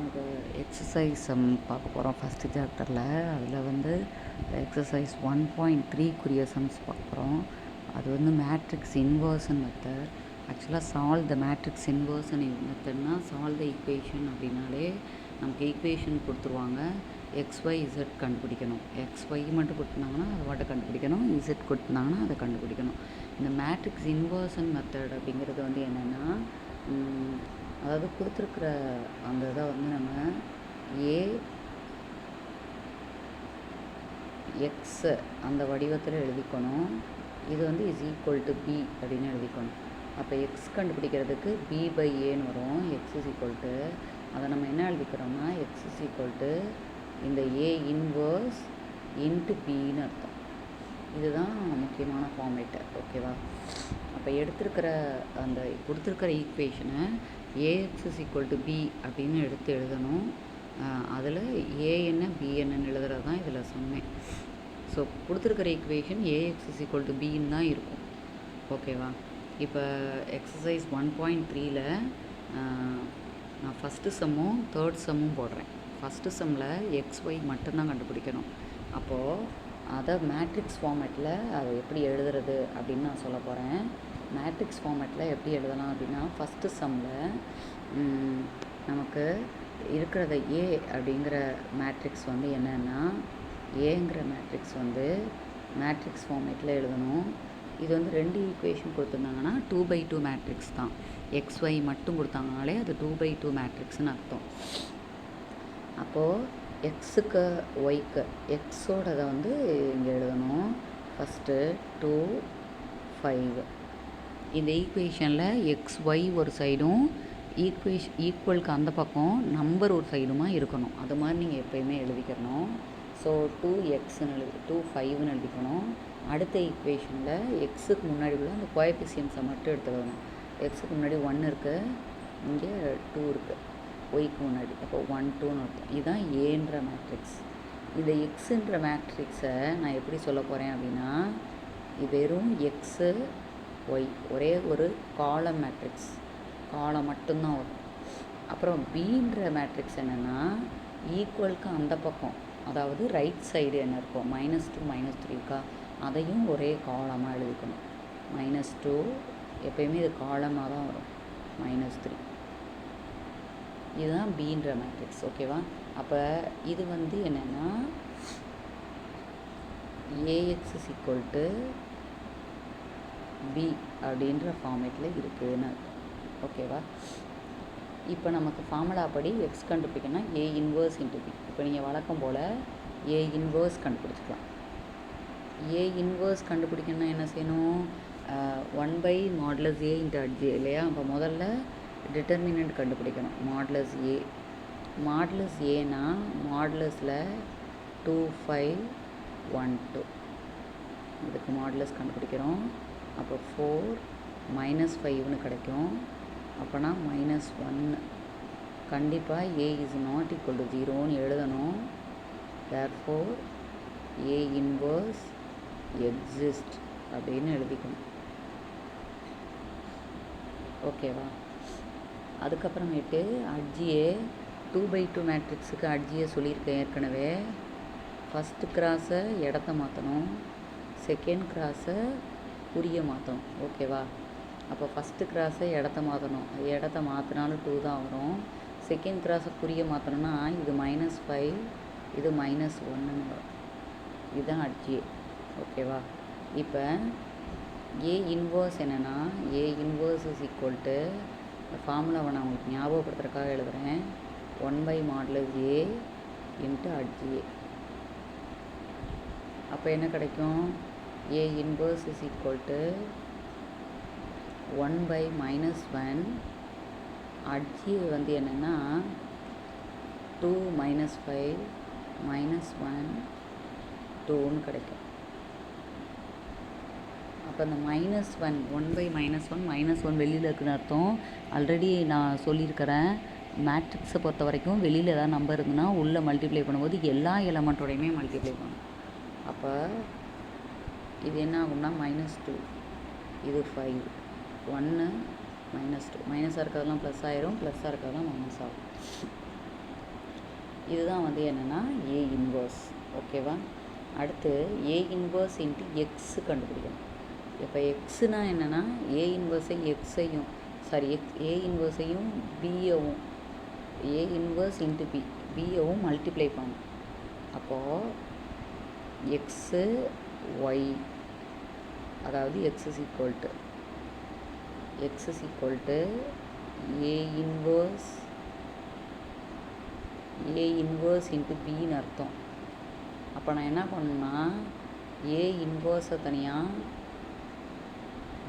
அது எக்ஸசைஸ் பார்க்க போகிறோம் ஃபஸ்ட்டு சாப்டரில். அதில் வந்து எக்ஸசைஸ் 1.3க்குரிய சம்ஸ் பார்க்க போகிறோம். அது வந்து மேட்ரிக்ஸ் இன்வர்ஷன் மெத்தட். ஆக்சுவலாக சால்வ் த மேட்ரிக்ஸ் இன்வர்ஷன் மெத்தட்னா சால்வ் த ஈக்குவேஷன் அப்படின்னாலே நமக்கு ஈக்குவேஷன் கொடுத்துருவாங்க. XY Z கண்டுபிடிக்கணும். XY மட்டும் கொடுத்துருந்தாங்கன்னா அதை மட்டும் கண்டுபிடிக்கணும். Z கொடுத்துருந்தாங்கன்னா அதை கண்டுபிடிக்கணும். இந்த மேட்ரிக்ஸ் இன்வர்ஷன் மெத்தட் அப்படிங்கிறது வந்து என்னென்னா, அதாவது கொடுத்துருக்குற அந்த இதை வந்து நம்ம AX அந்த வடிவத்தில் எழுதிக்கணும். இது வந்து இஸ் ஈக்குவல் டு B அப்படின்னு எழுதிக்கணும். அப்போ எக்ஸ் கண்டுபிடிக்கிறதுக்கு B/Aன்னு வரும். X இஸ் ஈக்குவல் டு, அதை நம்ம என்ன எழுதிக்கிறோம்னா X இஸ் ஈக்குவல் டு இந்த A இன்வர்ஸ் இன்ட்டு Bன்னு அர்த்தம். இதுதான் முக்கியமான ஃபார்மேட்டு. ஓகேவா? அப்போ எடுத்துருக்கிற அந்த கொடுத்துருக்கிற ஈக்குவேஷனை AX is equal to B அப்படின்னு எடுத்து எழுதணும். அதில் A என்ன B என்னன்னு எழுதுறது தான் இதில் சொன்னேன். ஸோ கொடுத்துருக்கிற equation AX is equal to Bன்னு தான் இருக்கும். ஓகேவா? இப்போ எக்ஸசைஸ் 1.3ல் நான் ஃபஸ்ட்டு சம்மும் தேர்ட் சம்மும் போடுறேன். ஃபஸ்ட்டு சம்மில் XY மட்டும்தான் கண்டுபிடிக்கணும். அப்போது அதை மேட்ரிக்ஸ் ஃபார்மேட்டில் அதை எப்படி எழுதுறது அப்படின்னு நான் சொல்ல போகிறேன். மேட்ரிக்ஸ் ஃபார்மேட்டில் எப்படி எழுதலாம் அப்படின்னா, ஃபஸ்ட்டு சம்மில் நமக்கு இருக்கிறத A அப்படிங்கிற மேட்ரிக்ஸ் வந்து என்னென்னா, ஏங்கிற மேட்ரிக்ஸ் வந்து மேட்ரிக்ஸ் ஃபார்மேட்டில் எழுதணும். இது வந்து ரெண்டு ஈக்குவேஷன் கொடுத்துருந்தாங்கன்னா 2/2 மேட்ரிக்ஸ் தான். XY மட்டும் கொடுத்தாங்கனாலே அது 2/2 மேட்ரிக்ஸ்னு அர்த்தம். அப்போது எக்ஸுக்கு ஒய்க்கு எக்ஸோடதை வந்து இங்கே எழுதணும். ஃபஸ்ட்டு 2, 5. இந்த ஈக்குவேஷனில் XY ஒரு சைடும் ஈக்குவலுக்கு அந்த பக்கம் நம்பர் ஒரு சைடுமா இருக்கணும். அது மாதிரி நீங்கள் எப்போயுமே எழுதிக்கிறணும். ஸோ 2Xன்னு 2, 5ன்னு எழுதிக்கணும். அடுத்த ஈக்குவேஷனில் எக்ஸுக்கு முன்னாடி உள்ள அந்த கோஎஃபிஷியன்ஸை மட்டும் எடுத்துக்கணும். எக்ஸுக்கு முன்னாடி 1 இருக்குது, இங்கே 2 இருக்குது ஒய்க்கு முன்னாடி. அப்போ 1, 2ன்னு அர்த்தம். இதுதான் ஏன்ற மேட்ரிக்ஸ். இந்த எக்ஸுன்ற மேட்ரிக்ஸை நான் எப்படி சொல்ல போகிறேன் அப்படின்னா, இது வெறும் எக்ஸு ஒய் ஒரே ஒரு காலம் மேட்ரிக்ஸ், காலம் மட்டும்தான் வரும். அப்புறம் பீன்ற மேட்ரிக்ஸ் என்னென்னா, ஈக்குவலுக்கு அந்த பக்கம், அதாவது ரைட் சைடு என்ன இருக்கும், -2 -3 இருக்கா, அதையும் ஒரே காலமாக எழுதிக்கணும். -2 எப்பயுமே இது காலமாக தான் வரும். -3 இதுதான் பீன்ற மேட்ரிக்ஸ். ஓகேவா? அப்போ இது வந்து என்னென்னா AX is equal to B அப்படின்ற ஃபார்மேட்டில் இருக்குதுன்னு அர்த்தம். ஓகேவா? இப்போ நமக்கு ஃபார்முலா படி எக்ஸ் கண்டுபிடிக்கணும்னா A இன்வர்ஸ் இன்ட்டு B. இப்போ நீங்கள் வழக்கம் போல் A இன்வர்ஸ் கண்டுபிடிச்சிக்கலாம். A இன்வர்ஸ் கண்டுபிடிக்கணும்னா என்ன செய்யணும், 1/mod A into at J இல்லையா? அப்போ முதல்ல டிட்டர்மினன்ட் கண்டுபிடிக்கணும். Modulus A. மாடுலஸ் ஏனா மாடுலஸில் 2, 5, 1, 2 இதுக்கு மாடுலஸ் கண்டுபிடிக்கிறோம். அப்போ 4 -5ன்னு கிடைக்கும். அப்போனா -1. கண்டிப்பாக A is not equal to 0ன்னு எழுதணும். தேர்ஃபோர் A இன்வர்ஸ் எக்ஸிஸ்ட் அப்படின்னு எழுதிக்கணும். ஓகேவா? அதுக்கப்புறமேட்டு அட்ஜியே 2/2 மேட்ரிக்ஸுக்கு அட்ஜியை சொல்லியிருக்கேன் ஏற்கனவே. ஃபஸ்ட்டு கிராஸை இடத்த மாற்றணும், செகண்ட் கிராஸை குறிய மாற்றணும். ஓகேவா? அப்போ ஃபஸ்ட்டு கிராஸை இடத்த மாற்றணும். இடத்த மாற்றினாலும் 2 தான் வரும். செகண்ட் கிராஸை குறிய மாற்றணும்னா இது -5, இது -1ன்னு வரும். இதுதான் அட்ஜியே. ஓகேவா? இப்போ A இன்வர்ஸ் என்னென்னா, A inverse is equal to, ஃபார்முலாவை நான் உங்களுக்கு ஞாபகப்படுத்துறதுக்காக எழுதுகிறேன், 1/mod A இன்ட்டு அட்ஜிஏ. அப்போ என்ன கிடைக்கும், A inverse is equal to 1/-1. அட்ஜிஏ வந்து என்னென்னா 2 -5 -1 2ன்னு கிடைக்கும். அப்போ அந்த -1 1/-1 வெளியில் இருக்குன்னு அர்த்தம். ஆல்ரெடி நான் சொல்லியிருக்கிறேன், மேட்ரிக்ஸை பொறுத்த வரைக்கும் வெளியில் ஏதாவது நம்பர் இருந்துன்னா உள்ளே மல்டிப்ளை பண்ணும்போது எல்லா எலமெண்ட்டோடையுமே மல்டிப்ளை பண்ணணும். அப்போ இது என்ன ஆகும்னா -2, இது 5, 1 -2, மைனஸாக இருக்கிறதெல்லாம் ப்ளஸ் ஆயிரும், ப்ளஸ்ஸாக இருக்கிறதெல்லாம் மைனஸ் ஆகும். இதுதான் வந்து என்னென்னா ஏ இன்வர்ஸ். ஓகேவா? அடுத்து ஏ இன்வர்ஸ் இன்ட்டு எக்ஸ் கண்டுபிடிக்கணும். இப்போ எக்ஸுனா என்னென்னா ஏ இன்வர்ஸை எக்ஸையும் ஏ இன்வர்ஸையும் பியவும் ஏ இன்வர்ஸ் இன்ட்டு பியவும் மல்டிப்ளை பண்ணணும். அப்போது எக்ஸு ஒய், அதாவது x is equal to A inverse into பின்னு அர்த்தம். அப்போ நான் என்ன பண்ணணுன்னா ஏ இன்வர்ஸை தனியாக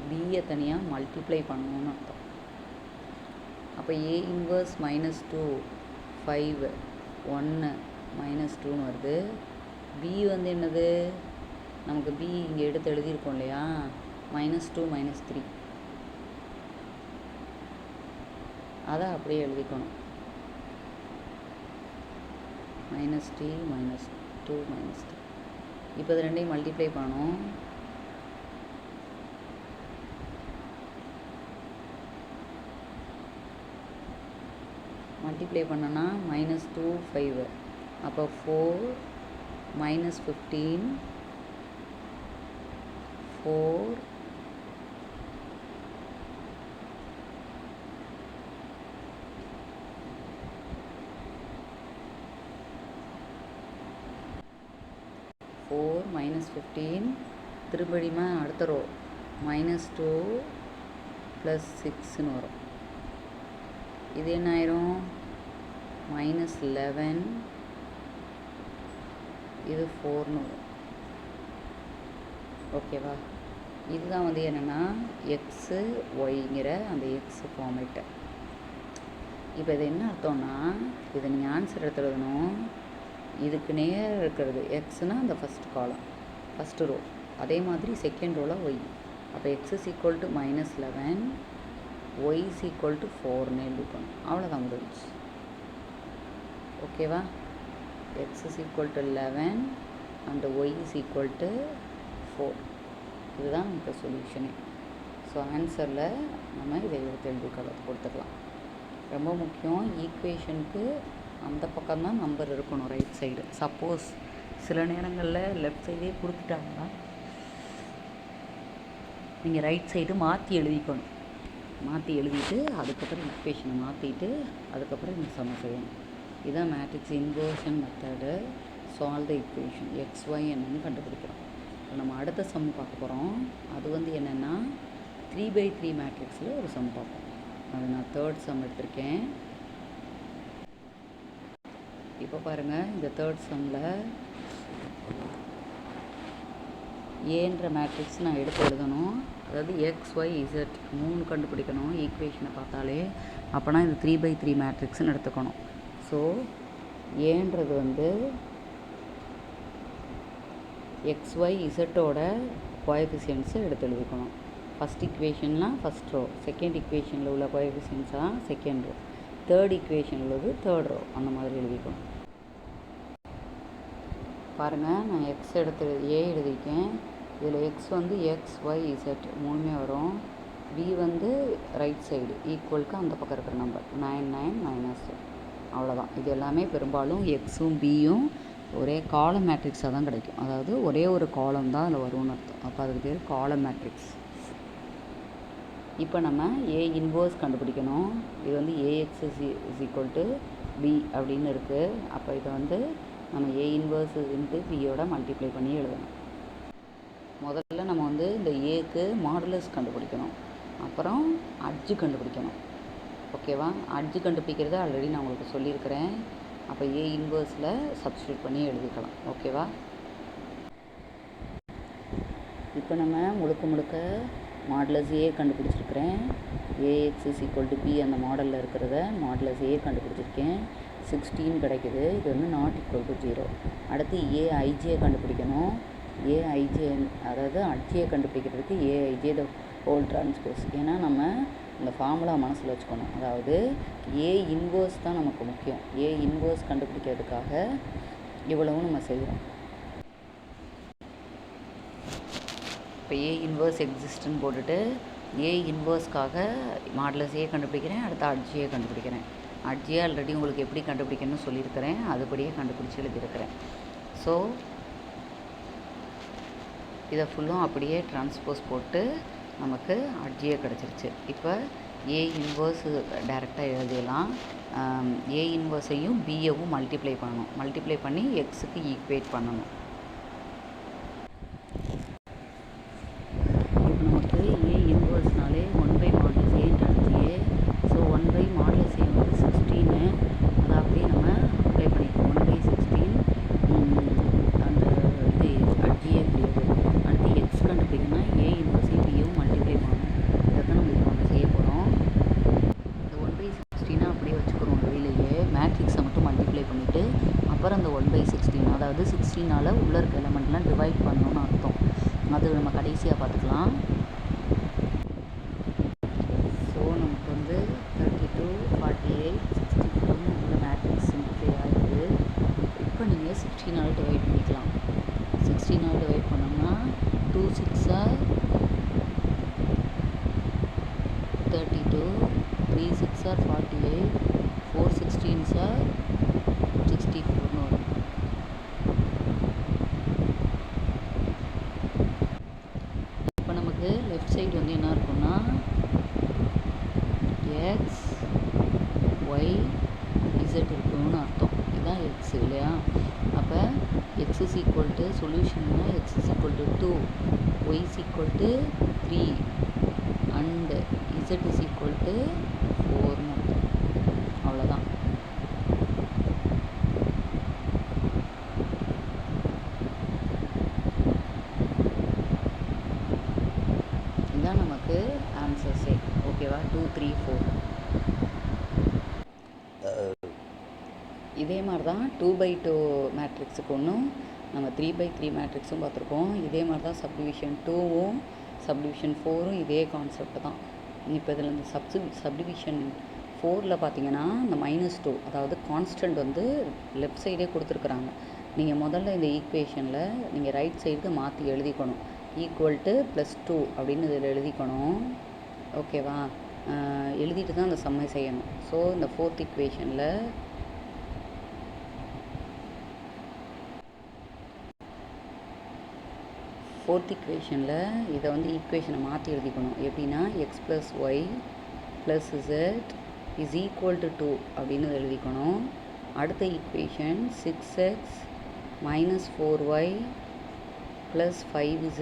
பியை தனியாக மல்டிப்ளை பண்ணணும்னு அர்த்தம். அப்போ ஏ இன்வர்ஸ் -2 5 1 -2ன்னு வருது. பி வந்து என்னது, நமக்கு பி இங்கே எடுத்து எழுதியிருக்கோம் இல்லையா, -2 -3, அதை அப்படியே எழுதிக்கணும். -t -2 -3. இப்போ இது ரெண்டையும் மல்டிப்ளை பண்ணணும். மல்டிப்ளை பண்ணனா -2 5, அப்போ 4 -15 4 -15 திரும்படிமா அடுத்த ரோ -2 + 6ன்னு வரும். இது என்ன ஆயிரும் -11, இது 4ன்னு வரும். ஓகேவா? இதுதான் வந்து என்னென்னா எக்ஸு ஒய்ங்கிற அந்த எக்ஸ் ஃபார்மேட்டு. இப்போ இது என்ன அர்த்தம்னா, இதை நீங்கள் ஆன்சர் எடுத்து எழுதணும். இதுக்கு நேராக இருக்கிறது எக்ஸ்னால் அந்த ஃபஸ்ட்டு ரோ, அதே மாதிரி செகண்ட் ரோவில் ஒய். அப்போ x is equal to -11, y is equal to 4ன்னு எழுதிக்கணும். அவ்வளோதான் முடிஞ்சு. ஓகேவா? X is equal to 11 and y is equal to 4. இதுதான் நமக்கு சொல்யூஷனே. ஸோ ஆன்சரில் நம்ம இதை எடுத்து எழுதி கொடுத்துக்கலாம். ரொம்ப முக்கியம், ஈக்குவேஷனுக்கு அந்த பக்கம்தான் நம்பர் இருக்கணும், ரைட் சைடு. சப்போஸ் சில நேரங்களில் லெஃப்ட் சைடே கொடுத்துட்டாங்கன்னா நீங்கள் ரைட் சைடு மாற்றி எழுதிக்கணும். மாற்றி எழுதிட்டு அதுக்கப்புறம் ஈக்குவேஷனை மாற்றிட்டு அதுக்கப்புறம் இந்த சம செய்யணும். இதுதான் matrix inversion method. Solve the equation XY என்னன்னு கண்டுபிடிக்கிறோம். இப்போ நம்ம அடுத்த சம் பார்க்க போகிறோம். அது வந்து என்னென்னா 3/3 மேட்ரிக்ஸில் ஒரு சம் பார்ப்போம். அது நான் தேர்ட் சம் எடுத்திருக்கேன். இப்போ பாருங்கள், இந்த தேர்ட் சம்மில் ஏன்ற மேட்ரிக்ஸ் நான் எடுத்து எழுதணும். அதாவது XYZ 3 கண்டுபிடிக்கணும் ஈக்குவேஷனை பார்த்தாலே. அப்போனா இது 3/3 மேட்ரிக்ஸ்னு எடுத்துக்கணும். ஸோ ஏன்றது வந்து XYZோட கோஎஃபிஷியன்ட்ஸை எடுத்து எழுதிக்கணும். ஃபஸ்ட் ஈக்குவேஷன்லாம் ஃபஸ்ட் ரோ, செகண்ட் ஈக்குவேஷனில் உள்ள கோஎஃபிஷியன்ட்ஸ்லாம் செகண்ட் ரோ, தேர்ட் ஈக்குவேஷன் உள்ளது தேர்ட் ரோ, அந்த மாதிரி எழுதிக்கணும். பாருங்கள், நான் எக்ஸ் ஏ எழுதியிருக்கேன். இதில் எக்ஸ் வந்து XYZ 3மே வரும். பி வந்து ரைட் சைடு ஈக்குவலுக்கு அந்த பக்கம் இருக்கிற நம்பர் 9 9 -2. அவ்வளோதான். இது எல்லாமே பெரும்பாலும் எக்ஸும் பியும் ஒரே காலம் மேட்ரிக்ஸாக தான் கிடைக்கும். அதாவது ஒரே ஒரு காலம் தான் அதில் வரும்னு அர்த்தம். அப்போ அதுக்கு பேர் காலம் மேட்ரிக்ஸ். இப்போ நம்ம ஏ இன்வர்ஸ் கண்டுபிடிக்கணும். இது வந்து AX is equal to B அப்படின்னு இருக்குது. அப்போ இதை வந்து நம்ம ஏ இன்வர்ஸ் இன்ட்டு பியோட மல்டிப்ளை பண்ணி எழுதணும். முதல்ல நம்ம வந்து இந்த ஏக்கு மாடுலஸ் கண்டுபிடிக்கணும், அப்புறம் அட்ஜு கண்டுபிடிக்கணும். ஓகேவா? அட்ஜு கண்டுபிடிக்கிறது ஆல்ரெடி நான் உங்களுக்கு சொல்லியிருக்கிறேன். அப்போ ஏ இன்வர்ஸில் சப்ஸ்டியூட் பண்ணி எழுதிக்கலாம். ஓகேவா? இப்போ நம்ம முழுக்க மாடுலஸ் ஏ கண்டுபிடிச்சிருக்கிறேன். AX is equal to B அந்த மாடலில் இருக்கிறத மாடுலஸ் ஏ கண்டுபிடிச்சிருக்கேன். 16 கிடைக்குது. இது வந்து நாட் ஈக்குவல் டு 0. அடுத்து ஏஐஜே கண்டுபிடிக்கணும். ஏஐஜே அதாவது அட்ஜியை கண்டுபிடிக்கிறதுக்கு ஏஐஜே த ஹோல் டிரான்ஸ்போஸ். ஏன்னா நம்ம இந்த ஃபார்முலா மனசில் வச்சுக்கணும். அதாவது ஏ இன்வர்ஸ் தான் நமக்கு முக்கியம். ஏ இன்வர்ஸ் கண்டுபிடிக்கிறதுக்காக இவ்வளவும் நம்ம செய்கிறோம். இப்போ ஏ இன்வர்ஸ் எக்ஸிஸ்ட்னு போட்டுட்டு ஏ இன்வர்ஸ்க்காக மாடுலஸ் ஏ கண்டுபிடிக்கிறேன், அடுத்து அட்ஜியை கண்டுபிடிக்கிறேன். அட்ஜியை ஆல்ரெடி உங்களுக்கு எப்படி கண்டுபிடிக்கணும்னு சொல்லியிருக்கிறேன், அதுபடியே கண்டுபிடிச்சி எழுதியிருக்கிறேன். ஸோ இதை ஃபுல்லும் அப்படியே டிரான்ஸ்போஸ் போட்டு நமக்கு அட்ஜியை கிடச்சிருச்சு. இப்போ ஏ இன்வர்ஸ் டைரெக்டாக எழுதிடலாம். ஏ இன்வர்ஸையும் பிஏவும் மல்டிப்ளை பண்ணணும். மல்டிப்ளை பண்ணி எக்ஸுக்கு ஈக்குவேட் பண்ணணும். இப்போ நமக்கு ஏ இன்வர்ஸ்னாலே 1/mod ஏ அட்ஜிஏ. ஸோ 1/mod ஏ வந்து 16. அதை அப்படியே நம்ம அப்ளை பண்ணிக்கலாம். 1/16 அந்த இது அட்ஜிஏ கிடையாது. அடுத்து எக்ஸ் கண்டுபிடிக்கணும்னா ஏ இன்வர்ஸையும் பிஏவும் மல்டிப்ளை பண்ணணும். இதை தான் நம்ம இப்போ செய்ய போகிறோம். இந்த 1/16 அப்படியே வச்சுக்கிறோம். வெளியிலேயே மேட்ரிக்ஸை மட்டும் மல்டிப்ளை பண்ணிவிட்டு அப்புறம் அந்த 1/16 அதாவது 16ஆல் உள்ளே இருக்க எலமெண்ட்லாம் டிவைட் பண்ணணும்னு அர்த்தம். அது நம்ம கடைசியாக பார்த்துக்கலாம். ஸோ நமக்கு வந்து 32, 48, 64 உள்ள மேட்ரிக்ஸ் சிம்பிளிஃபை ஆகிடுது. இப்போ நீங்கள் 16ஆல் டிவைட் பண்ணிக்கலாம். 16ஆல் டிவைட் பண்ணோம்னா 2 6 32, 3 6 48, 4 16 64 வரும். இப்போ நமக்கு லெஃப்ட் சைடு வந்து என்ன இருக்குன்னா எக்ஸ் ஒய் இசட் இருக்குன்னு அர்த்தம். இதுதான் எக்ஸ் இல்லையா? அப்போ எக்ஸ் இஸ் ஈக்குவல் டு சொல்யூஷன்னா x is equal to 2, y is equal to 3 and z is equal to 4ன்னு அர்த்தம். அவ்வளோதான். இதுதான் நமக்கு ஆன்சர்ஸே. ஓகேவா? 2 3 4. இதே மாதிரி தான் 2/2 மேட்ரிக்ஸுக்கு ஒன்றும் நம்ம 3/3 மேட்ரிக்ஸும் பார்த்துருக்கோம். இதே மாதிரி தான் சப்டிவிஷன் 2வும் சப்டிவிஷன் 4ம் இதே கான்செப்ட் தான். இப்போ இதில் இந்த சப்டிவிஷன் 4ல் பார்த்தீங்கன்னா இந்த -2 அதாவது கான்ஸ்டன்ட் வந்து லெஃப்ட் சைடே கொடுத்துருக்குறாங்க. நீங்கள் முதல்ல இந்த ஈக்குவேஷனில் நீங்கள் ரைட் சைடுக்கு மாற்றி எழுதிக்கணும். ஈக்குவல் டு +2 அப்படின்னு இதில் எழுதிக்கணும். ஓகேவா? எழுதிட்டு தான் அந்த சம்மை செய்யணும். ஸோ இந்த 4th ஈக்குவேஷனில் இதை வந்து ஈக்குவேஷனை மாற்றி எழுதிக்கணும். எப்படின்னா x plus y plus z is equal to 2 அப்படின்னு எழுதிக்கணும். அடுத்த equation 6x minus 4y plus 5z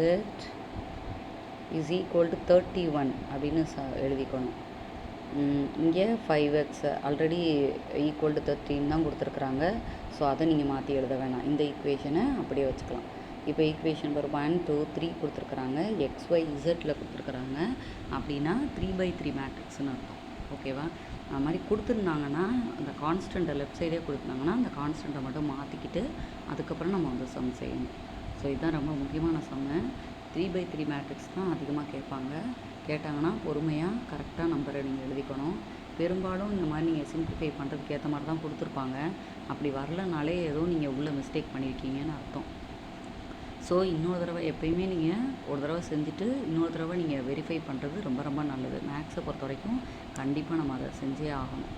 is equal to 31 அப்படின்னு எழுதிக்கணும். இங்கே 5x ஆல்ரெடி ஈக்குவல் டு 13 தான் கொடுத்துருக்குறாங்க. ஸோ அதை நீங்கள் மாற்றி எழுத வேணாம். இந்த ஈக்குவேஷனை அப்படியே வச்சுக்கலாம். இப்போ ஈக்குவேஷன் நம்பர் 1 2 3 கொடுத்துருக்குறாங்க. XY Z கொடுத்துருக்குறாங்க. அப்படின்னா 3/3 மேட்ரிக்ஸ்னு அர்த்தம். ஓகேவா? அது மாதிரி கொடுத்துருந்தாங்கன்னா அந்த கான்ஸ்டண்ட்டை லெஃப்ட் சைடே கொடுத்துருந்தாங்கன்னா அந்த கான்ஸ்டண்ட்டை மட்டும் மாற்றிக்கிட்டு அதுக்கப்புறம் நம்ம வந்து சம் செய்யணும். ஸோ இதுதான் ரொம்ப முக்கியமான சம்மு. 3/3 மேட்ரிக்ஸ் தான் அதிகமாக கேட்டாங்கன்னா பொறுமையாக கரெக்டாக நம்பரை நீங்கள் எழுதிக்கணும். பெரும்பாலும் இந்த மாதிரி நீங்கள் சிம்பிளிஃபை பண்ணுறதுக்கு ஏற்ற மாதிரி தான் கொடுத்துருப்பாங்க. அப்படி வரலனாலே ஏதோ நீங்கள் உள்ள மிஸ்டேக் பண்ணியிருக்கீங்கன்னு அர்த்தம். ஸோ இன்னொரு தடவை எப்போயுமே நீங்கள் ஒரு தடவை செஞ்சுட்டு இன்னொரு தடவை நீங்கள் வெரிஃபை பண்ணுறது ரொம்ப ரொம்ப நல்லது. மேக்ஸை பொறுத்த வரைக்கும் கண்டிப்பாக நம்ம அதை செஞ்சே ஆகணும்.